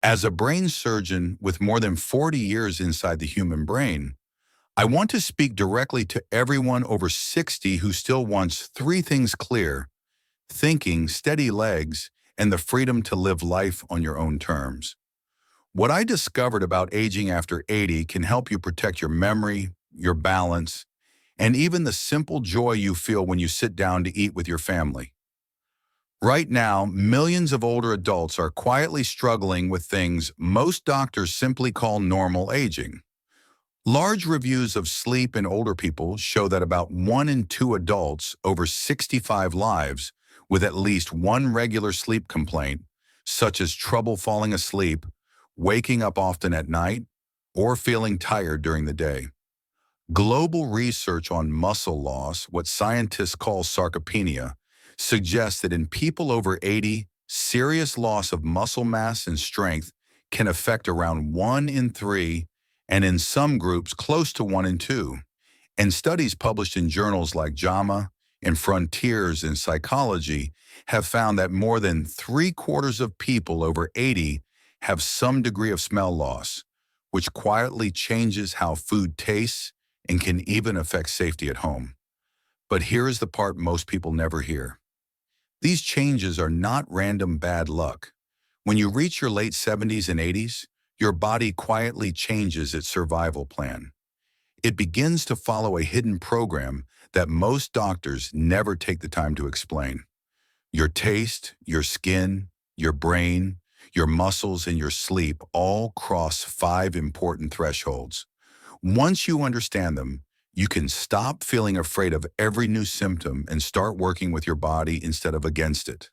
As a brain surgeon with more than 40 years inside the human brain, I want to speak directly to everyone over 60 who still wants three things clear: thinking, steady legs, and the freedom to live life on your own terms. What I discovered about aging after 80 can help you protect your memory, your balance, and even the simple joy you feel when you sit down to eat with your family. Right now, millions of older adults are quietly struggling with things most doctors simply call normal aging. Large reviews of sleep in older people show that about 1 in 2 adults over 65 lives with at least one regular sleep complaint, such as trouble falling asleep, waking up often at night, or feeling tired during the day. Global research on muscle loss, what scientists call sarcopenia, suggests that in people over 80, serious loss of muscle mass and strength can affect around 1 in 3, and in some groups close to 1 in 2. And studies published in journals like JAMA and Frontiers in Psychology have found that more than 3/4 of people over 80 have some degree of smell loss, which quietly changes how food tastes and can even affect safety at home. But here is the part most people never hear. These changes are not random bad luck. When you reach your late 70s and 80s, your body quietly changes its survival plan. It begins to follow a hidden program that most doctors never take the time to explain. Your taste, your skin, your brain, your muscles, and your sleep all cross 5 important thresholds. Once you understand them, you can stop feeling afraid of every new symptom and start working with your body instead of against it.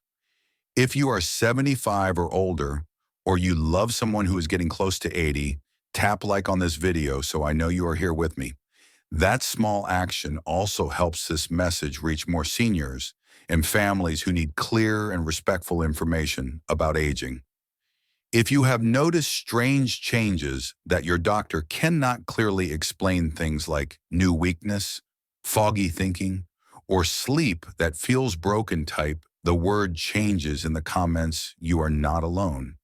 If you are 75 or older, or you love someone who is getting close to 80, tap like on this video so I know you are here with me. That small action also helps this message reach more seniors and families who need clear and respectful information about aging. If you have noticed strange changes that your doctor cannot clearly explain, things like new weakness, foggy thinking, or sleep that feels broken, type the word changes in the comments. You are not alone.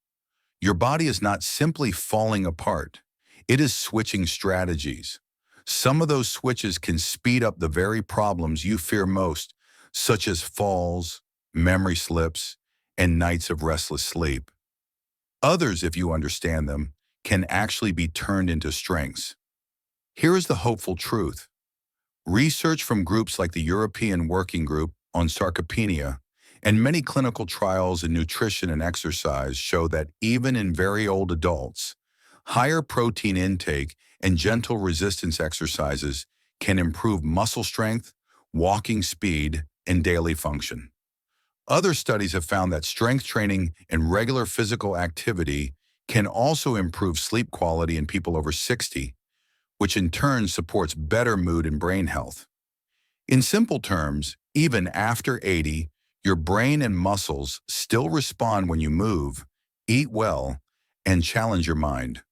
Your body is not simply falling apart. It is switching strategies. Some of those switches can speed up the very problems you fear most, such as falls, memory slips, and nights of restless sleep. Others, if you understand them, can actually be turned into strengths. Here is the hopeful truth. Research from groups like the European Working Group on Sarcopenia and many clinical trials in nutrition and exercise show that even in very old adults, higher protein intake and gentle resistance exercises can improve muscle strength, walking speed, and daily function. Other studies have found that strength training and regular physical activity can also improve sleep quality in people over 60, which in turn supports better mood and brain health. In simple terms, even after 80, your brain and muscles still respond when you move, eat well, and challenge your mind.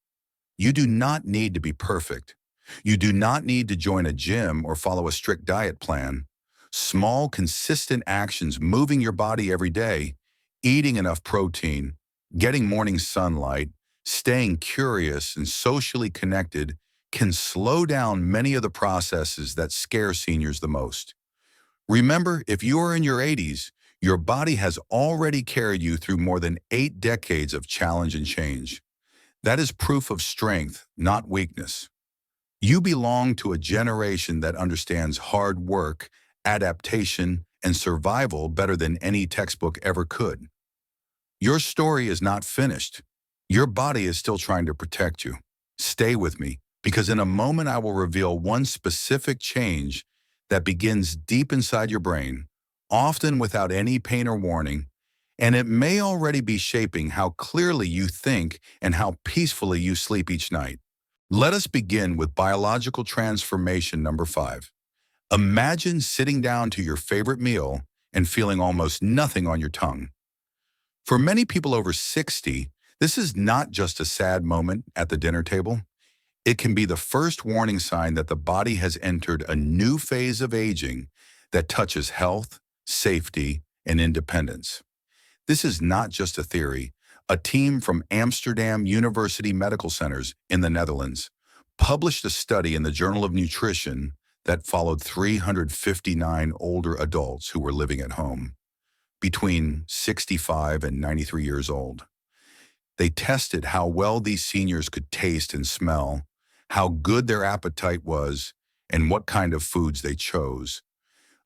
You do not need to be perfect. You do not need to join a gym or follow a strict diet plan. Small, consistent actions, moving your body every day, eating enough protein, getting morning sunlight, staying curious and socially connected can slow down many of the processes that scare seniors the most. Remember, if you are in your 80s, your body has already carried you through more than 8 decades of challenge and change. That is proof of strength, not weakness. You belong to a generation that understands hard work, adaptation, and survival better than any textbook ever could. Your story is not finished. Your body is still trying to protect you. Stay with me, because in a moment I will reveal one specific change that begins deep inside your brain, often without any pain or warning, and it may already be shaping how clearly you think and how peacefully you sleep each night. Let us begin with biological transformation number 5. Imagine sitting down to your favorite meal and feeling almost nothing on your tongue. For many people over 60, this is not just a sad moment at the dinner table. It can be the first warning sign that the body has entered a new phase of aging that touches health, safety, and independence. This is not just a theory. A team from Amsterdam University Medical Centers in the Netherlands published a study in the Journal of Nutrition that followed 359 older adults who were living at home, between 65 and 93 years old. They tested how well these seniors could taste and smell, how good their appetite was, and what kind of foods they chose.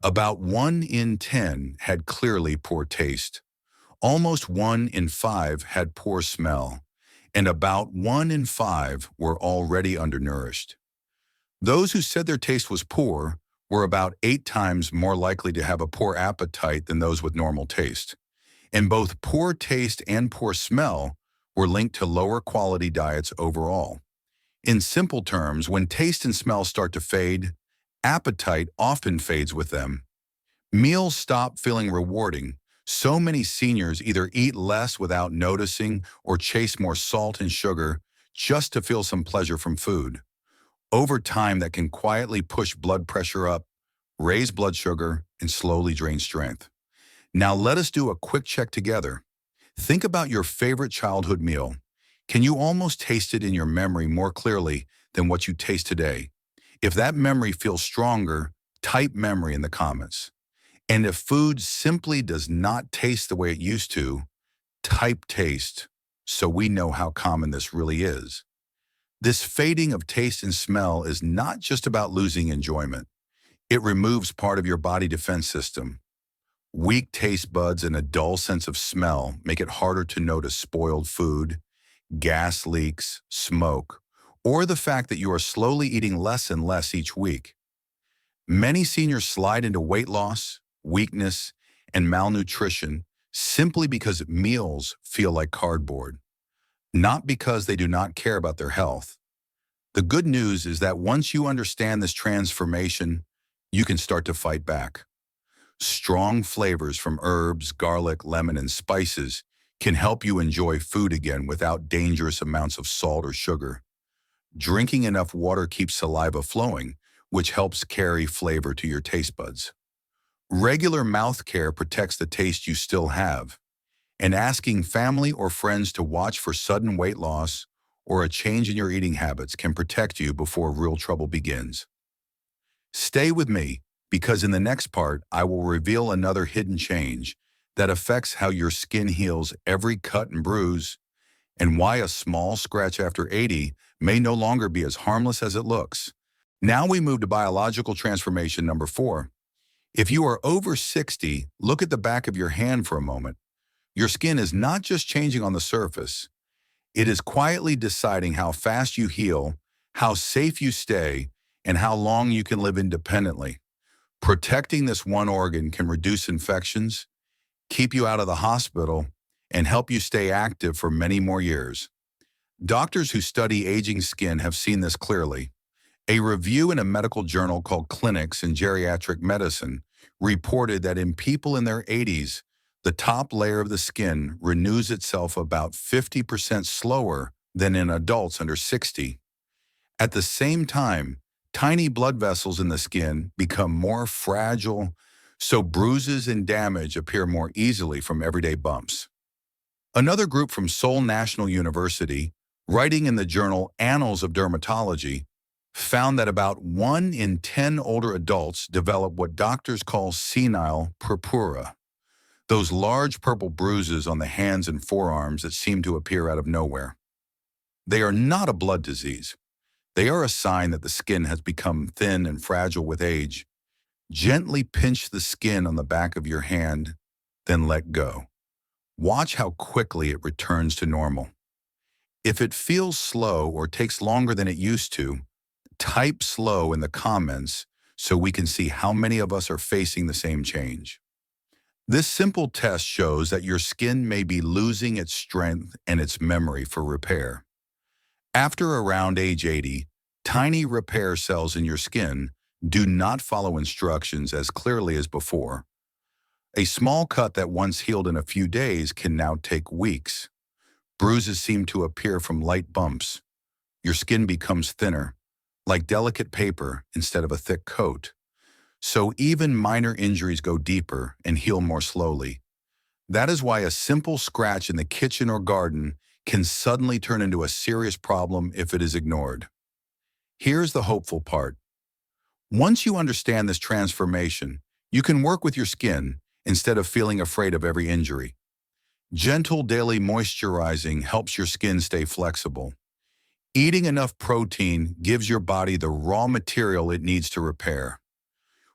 About 1 in 10 had clearly poor taste. Almost 1 in 5 had poor smell, and about 1 in 5 were already undernourished. Those who said their taste was poor were about 8 times more likely to have a poor appetite than those with normal taste. And both poor taste and poor smell were linked to lower quality diets overall. In simple terms, when taste and smell start to fade, appetite often fades with them. Meals stop feeling rewarding. So many seniors either eat less without noticing or chase more salt and sugar just to feel some pleasure from food. Over time, that can quietly push blood pressure up, raise blood sugar, and slowly drain strength. Now let us do a quick check together. Think about your favorite childhood meal. Can you almost taste it in your memory more clearly than what you taste today? If that memory feels stronger, type memory in the comments. And if food simply does not taste the way it used to, type taste so we know how common this really is. This fading of taste and smell is not just about losing enjoyment. It removes part of your body defense system. Weak taste buds and a dull sense of smell make it harder to notice spoiled food, gas leaks, smoke, or the fact that you are slowly eating less and less each week. Many seniors slide into weight loss, weakness, and malnutrition simply because meals feel like cardboard, not because they do not care about their health. The good news is that once you understand this transformation, you can start to fight back. Strong flavors from herbs, garlic, lemon, and spices can help you enjoy food again without dangerous amounts of salt or sugar. Drinking enough water keeps saliva flowing, which helps carry flavor to your taste buds. Regular mouth care protects the taste you still have, and asking family or friends to watch for sudden weight loss or a change in your eating habits can protect you before real trouble begins. Stay with me, because in the next part, I will reveal another hidden change that affects how your skin heals every cut and bruise, and why a small scratch after 80 may no longer be as harmless as it looks. Now we move to biological transformation number 4. If you are over 60, look at the back of your hand for a moment. Your skin is not just changing on the surface. It is quietly deciding how fast you heal, how safe you stay, and how long you can live independently. Protecting this one organ can reduce infections, keep you out of the hospital, and help you stay active for many more years. Doctors who study aging skin have seen this clearly. A review in a medical journal called Clinics in Geriatric Medicine reported that in people in their 80s, the top layer of the skin renews itself about 50% slower than in adults under 60. At the same time, tiny blood vessels in the skin become more fragile, so bruises and damage appear more easily from everyday bumps. Another group from Seoul National University, writing in the journal Annals of Dermatology, found that about 1 in 10 older adults develop what doctors call senile purpura, those large purple bruises on the hands and forearms that seem to appear out of nowhere. They are not a blood disease. They are a sign that the skin has become thin and fragile with age. Gently pinch the skin on the back of your hand, then let go. Watch how quickly it returns to normal. If it feels slow or takes longer than it used to, type slow in the comments so we can see how many of us are facing the same change. This simple test shows that your skin may be losing its strength and its memory for repair. After around age 80, tiny repair cells in your skin do not follow instructions as clearly as before. A small cut that once healed in a few days can now take weeks. Bruises seem to appear from light bumps. Your skin becomes thinner, like delicate paper instead of a thick coat. So even minor injuries go deeper and heal more slowly. That is why a simple scratch in the kitchen or garden can suddenly turn into a serious problem if it is ignored. Here's the hopeful part. Once you understand this transformation, you can work with your skin instead of feeling afraid of every injury. Gentle daily moisturizing helps your skin stay flexible. Eating enough protein gives your body the raw material it needs to repair.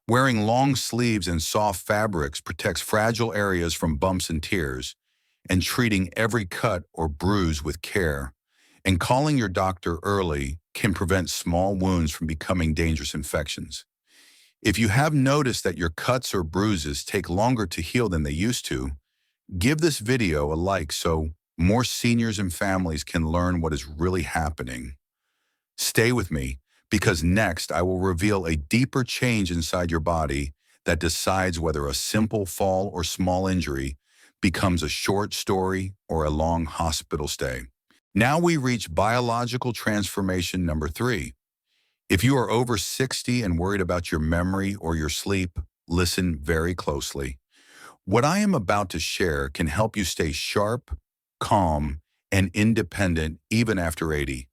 Wearing long sleeves and soft fabrics protects fragile areas from bumps and tears, and treating every cut or bruise with care and calling your doctor early can prevent small wounds from becoming dangerous infections. If you have noticed that your cuts or bruises take longer to heal than they used to, give this video a like so more seniors and families can learn what is really happening. Stay with me, because next I will reveal a deeper change inside your body that decides whether a simple fall or small injury becomes a short story or a long hospital stay. Now we reach biological transformation number 3. If you are over 60 and worried about your memory or your sleep, listen very closely. What I am about to share can help you stay sharp, calm, and independent even after 80.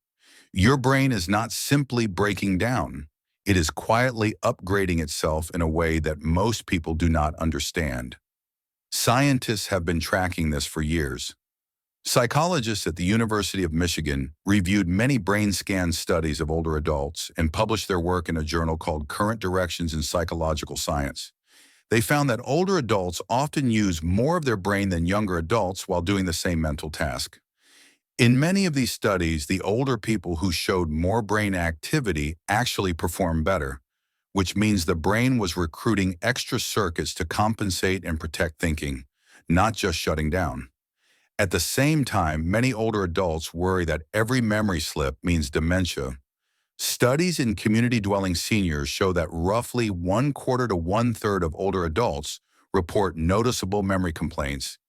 Your brain is not simply breaking down. It is quietly upgrading itself in a way that most people do not understand. Scientists have been tracking this for years. Psychologists at the University of Michigan reviewed many brain scan studies of older adults and published their work in a journal called Current Directions in Psychological Science. They found that older adults often use more of their brain than younger adults while doing the same mental task. In many of these studies, the older people who showed more brain activity actually performed better, which means the brain was recruiting extra circuits to compensate and protect thinking, not just shutting down. At the same time, many older adults worry that every memory slip means dementia. Studies in community-dwelling seniors show that roughly 1/4 to 1/3 of older adults report noticeable memory complaints.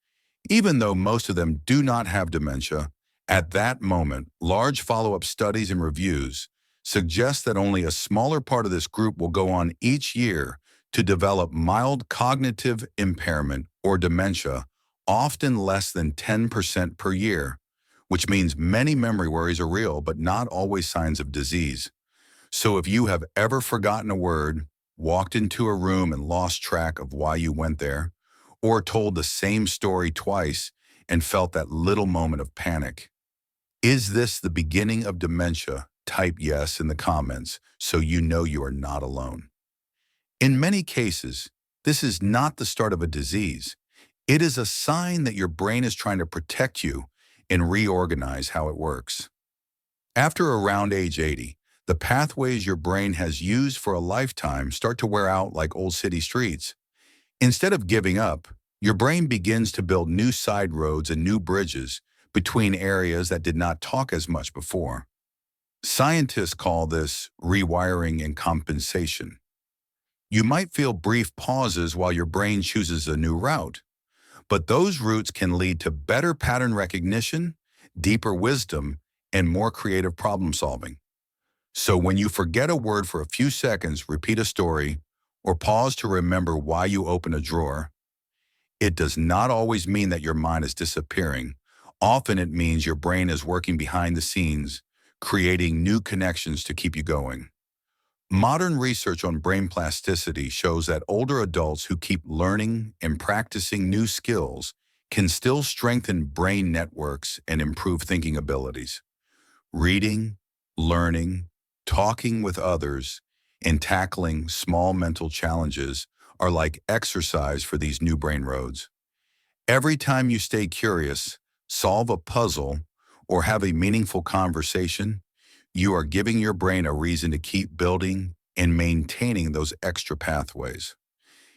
Even though most of them do not have dementia, at that moment, large follow-up studies and reviews suggest that only a smaller part of this group will go on each year to develop mild cognitive impairment or dementia, often less than 10% per year, which means many memory worries are real but not always signs of disease. So if you have ever forgotten a word, walked into a room and lost track of why you went there, or told the same story twice and felt that little moment of panic, is this the beginning of dementia? Type yes in the comments so you know you are not alone. In many cases, this is not the start of a disease. It is a sign that your brain is trying to protect you and reorganize how it works. After around age 80, the pathways your brain has used for a lifetime start to wear out like old city streets. Instead of giving up, your brain begins to build new side roads and new bridges between areas that did not talk as much before. Scientists call this rewiring and compensation. You might feel brief pauses while your brain chooses a new route, but those routes can lead to better pattern recognition, deeper wisdom, and more creative problem solving. So when you forget a word for a few seconds, repeat a story, or pause to remember why you open a drawer, it does not always mean that your mind is disappearing. Often it means your brain is working behind the scenes, creating new connections to keep you going. Modern research on brain plasticity shows that older adults who keep learning and practicing new skills can still strengthen brain networks and improve thinking abilities. Reading, learning, talking with others, and tackling small mental challenges are like exercise for these new brain roads. Every time you stay curious, solve a puzzle, or have a meaningful conversation, you are giving your brain a reason to keep building and maintaining those extra pathways.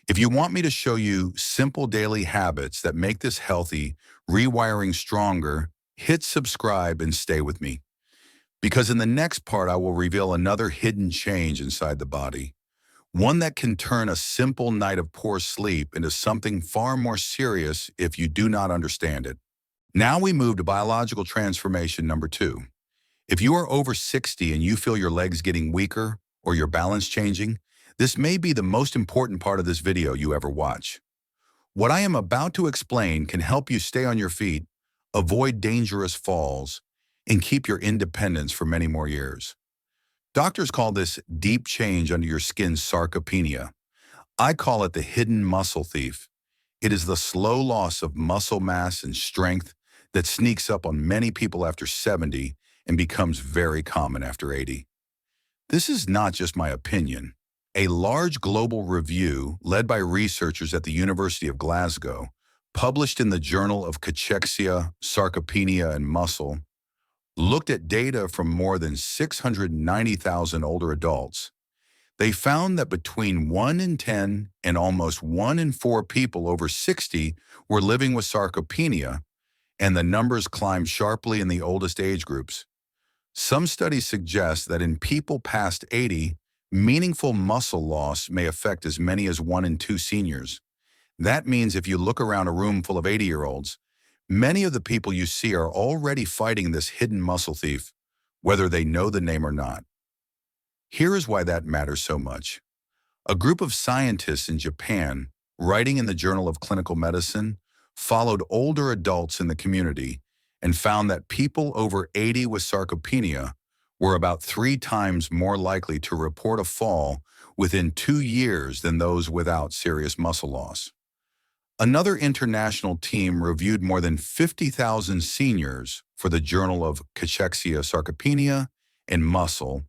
If you want me to show you simple daily habits that make this healthy, rewiring stronger, hit subscribe and stay with me. Because in the next part, I will reveal another hidden change inside the body, one that can turn a simple night of poor sleep into something far more serious if you do not understand it. Now we move to biological transformation number 2. If you are over 60 and you feel your legs getting weaker or your balance changing, this may be the most important part of this video you ever watch. What I am about to explain can help you stay on your feet, avoid dangerous falls, and keep your independence for many more years. Doctors call this deep change under your skin sarcopenia. I call it the hidden muscle thief. It is the slow loss of muscle mass and strength that sneaks up on many people after 70 and becomes very common after 80. This is not just my opinion. A large global review led by researchers at the University of Glasgow, published in the Journal of Cachexia, Sarcopenia, and Muscle, looked at data from more than 690,000 older adults. They found that between 1 in 10 and almost 1 in 4 people over 60 were living with sarcopenia, and the numbers climbed sharply in the oldest age groups. Some studies suggest that in people past 80, meaningful muscle loss may affect as many as 1 in 2 seniors. That means if you look around a room full of 80-year-olds, many of the people you see are already fighting this hidden muscle thief, whether they know the name or not. Here is why that matters so much. A group of scientists in Japan, writing in the Journal of Clinical Medicine, followed older adults in the community and found that people over 80 with sarcopenia were about 3 times more likely to report a fall within 2 years than those without serious muscle loss. Another international team reviewed more than 50,000 seniors for the Journal of Cachexia, Sarcopenia, and Muscle,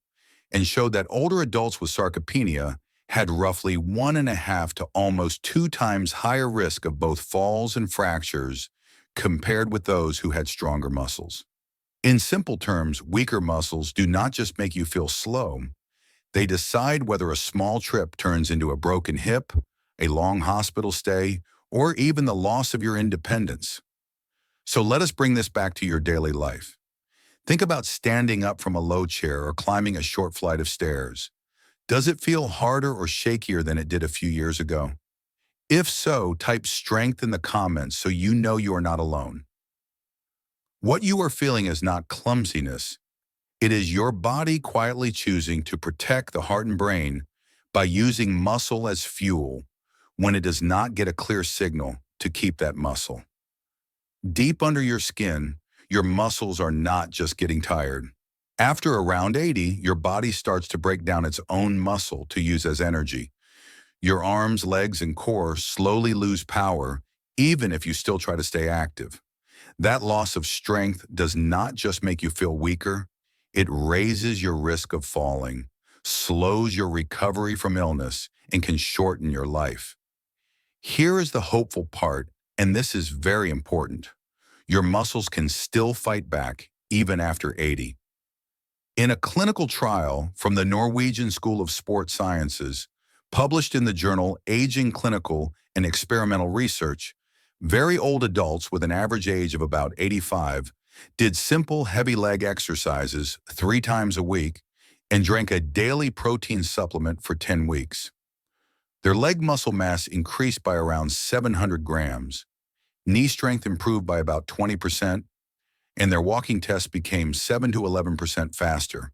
and showed that older adults with sarcopenia had roughly 1.5 to almost 2 times higher risk of both falls and fractures compared with those who had stronger muscles. In simple terms, weaker muscles do not just make you feel slow, they decide whether a small trip turns into a broken hip, a long hospital stay, or even the loss of your independence. So let us bring this back to your daily life. Think about standing up from a low chair or climbing a short flight of stairs. Does it feel harder or shakier than it did a few years ago? If so, type strength in the comments so you know you are not alone. What you are feeling is not clumsiness. It is your body quietly choosing to protect the heart and brain by using muscle as fuel when it does not get a clear signal to keep that muscle. Deep under your skin, your muscles are not just getting tired. After around 80, your body starts to break down its own muscle to use as energy. Your arms, legs, and core slowly lose power, even if you still try to stay active. That loss of strength does not just make you feel weaker, it raises your risk of falling, slows your recovery from illness, and can shorten your life. Here is the hopeful part, and this is very important. Your muscles can still fight back even after 80. In a clinical trial from the Norwegian School of Sports Sciences, published in the journal Aging Clinical and Experimental Research, very old adults with an average age of about 85 did simple heavy leg exercises 3 times a week and drank a daily protein supplement for 10 weeks. Their leg muscle mass increased by around 700 grams, knee strength improved by about 20%, and their walking test became 7 to 11% faster.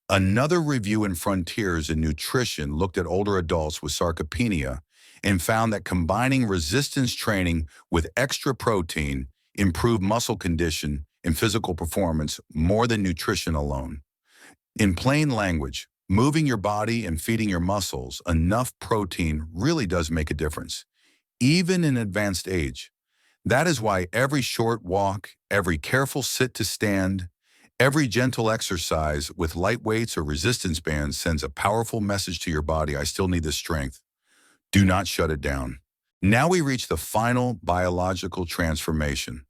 Another review in Frontiers in Nutrition looked at older adults with sarcopenia and found that combining resistance training with extra protein improved muscle condition and physical performance more than nutrition alone. In plain language, moving your body and feeding your muscles enough protein really does make a difference, even in advanced age. That is why every short walk, every careful sit to stand, every gentle exercise with light weights or resistance bands sends a powerful message to your body: I still need this strength. Do not shut it down. Now we reach the final biological transformation.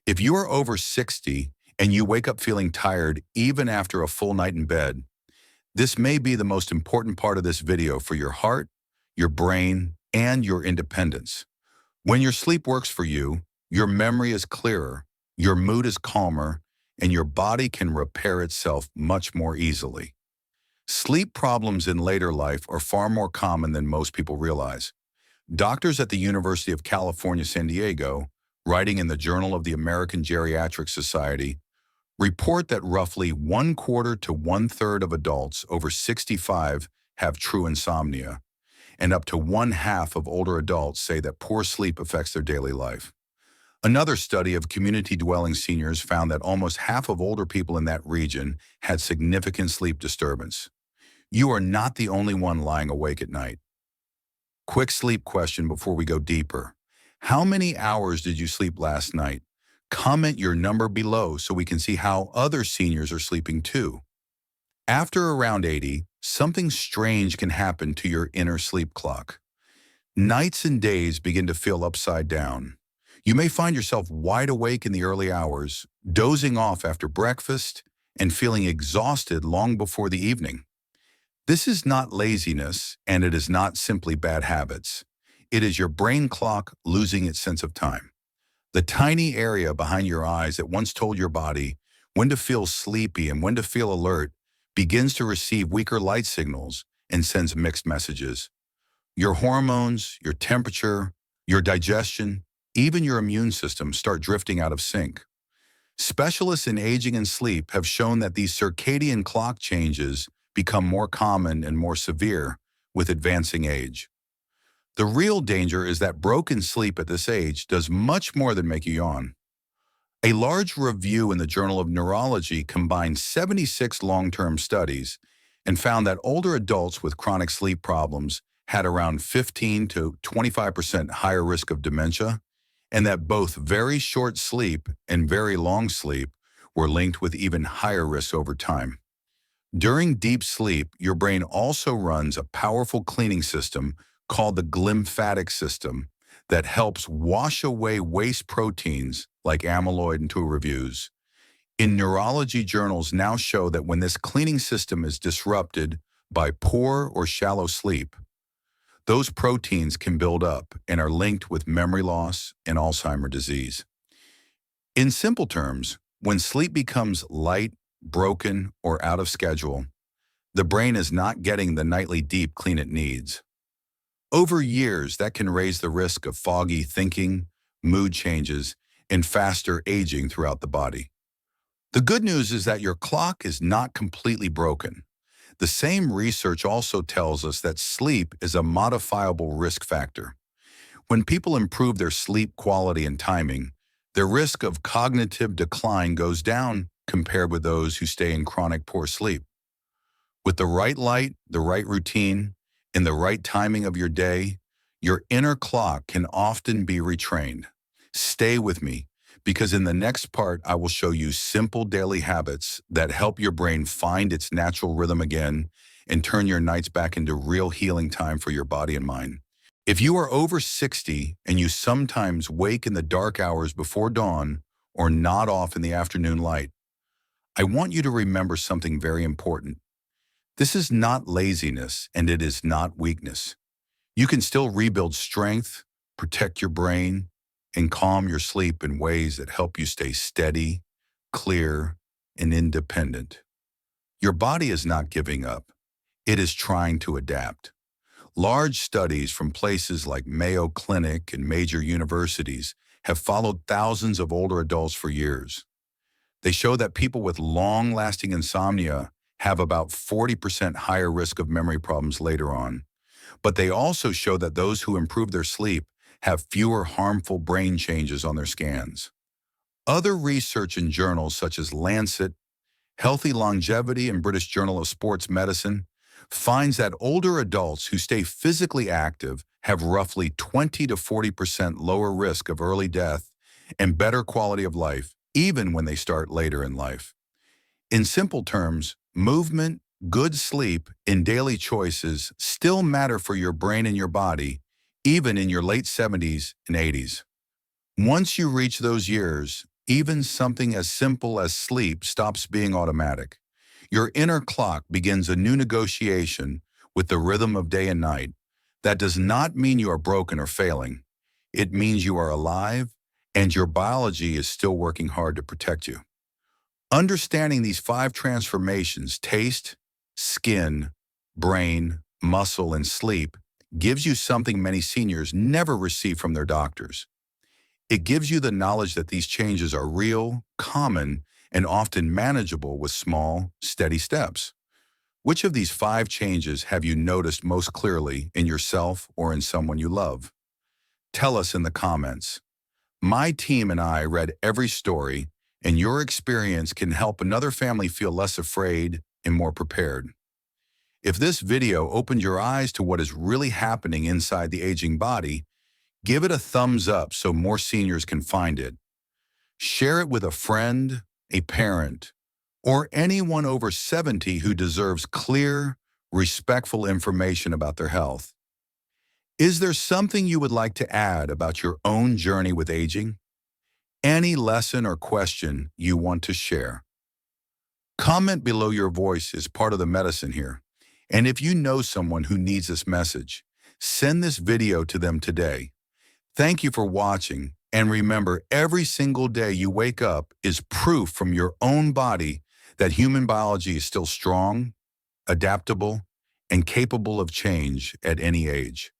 If you are over 60 and you wake up feeling tired even after a full night in bed, this may be the most important part of this video for your heart, your brain, and your independence. When your sleep works for you, your memory is clearer, your mood is calmer, and your body can repair itself much more easily. Sleep problems in later life are far more common than most people realize. Doctors at the University of California, San Diego, writing in the Journal of the American Geriatric Society, report that roughly 1/4 to 1/3 of adults over 65 have true insomnia, and up to 1/2 of older adults say that poor sleep affects their daily life. Another study of community-dwelling seniors found that almost half of older people in that region had significant sleep disturbance. You are not the only one lying awake at night. Quick sleep question before we go deeper. How many hours did you sleep last night? Comment your number below so we can see how other seniors are sleeping too. After around 80, something strange can happen to your inner sleep clock. Nights and days begin to feel upside down. You may find yourself wide awake in the early hours, dozing off after breakfast, and feeling exhausted long before the evening. This is not laziness, and it is not simply bad habits. It is your brain clock losing its sense of time. The tiny area behind your eyes that once told your body when to feel sleepy and when to feel alert begins to receive weaker light signals and sends mixed messages. Your hormones, your temperature, your digestion, even your immune system start drifting out of sync. Specialists in aging and sleep have shown that these circadian clock changes become more common and more severe with advancing age. The real danger is that broken sleep at this age does much more than make you yawn. A large review in the Journal of Neurology combined 76 long-term studies and found that older adults with chronic sleep problems had around 15 to 25% higher risk of dementia, and that both very short sleep and very long sleep were linked with even higher risks over time. During deep sleep, your brain also runs a powerful cleaning system called the glymphatic system that helps wash away waste proteins like amyloid and tau reviews. In neurology journals now show that when this cleaning system is disrupted by poor or shallow sleep, those proteins can build up and are linked with memory loss and Alzheimer disease. In simple terms, when sleep becomes light, broken, or out of schedule, the brain is not getting the nightly deep clean it needs. Over years, that can raise the risk of foggy thinking, mood changes, and faster aging throughout the body. The good news is that your clock is not completely broken. The same research also tells us that sleep is a modifiable risk factor. When people improve their sleep quality and timing, their risk of cognitive decline goes down compared with those who stay in chronic poor sleep. With the right light, the right routine, and the right timing of your day, your inner clock can often be retrained. Stay with me, because in the next part, I will show you simple daily habits that help your brain find its natural rhythm again and turn your nights back into real healing time for your body and mind. If you are over 60 and you sometimes wake in the dark hours before dawn or nod off in the afternoon light, I want you to remember something very important. This is not laziness and it is not weakness. You can still rebuild strength, protect your brain, and calm your sleep in ways that help you stay steady, clear, and independent. Your body is not giving up. It is trying to adapt. Large studies from places like Mayo Clinic and major universities have followed thousands of older adults for years. They show that people with long-lasting insomnia have about 40% higher risk of memory problems later on. But they also show that those who improve their sleep have fewer harmful brain changes on their scans. Other research in journals such as Lancet, Healthy Longevity, and British Journal of Sports Medicine finds that older adults who stay physically active have roughly 20 to 40% lower risk of early death and better quality of life, even when they start later in life. In simple terms, movement, good sleep, and daily choices still matter for your brain and your body, even in your late 70s and 80s. Once you reach those years, even something as simple as sleep stops being automatic. Your inner clock begins a new negotiation with the rhythm of day and night. That does not mean you are broken or failing. It means you are alive and your biology is still working hard to protect you. Understanding these 5 transformations, taste, skin, brain, muscle, and sleep, gives you something many seniors never receive from their doctors. It gives you the knowledge that these changes are real, common, and often manageable with small, steady steps. Which of these 5 changes have you noticed most clearly in yourself or in someone you love? Tell us in the comments. My team and I read every story, and your experience can help another family feel less afraid and more prepared. If this video opened your eyes to what is really happening inside the aging body, give it a thumbs up so more seniors can find it. Share it with a friend, a parent, or anyone over 70 who deserves clear, respectful information about their health. Is there something you would like to add about your own journey with aging? Any lesson or question you want to share? Comment below. Your voice is part of the medicine here. And if you know someone who needs this message, send this video to them today. Thank you for watching, and remember, every single day you wake up is proof from your own body that human biology is still strong, adaptable, and capable of change at any age.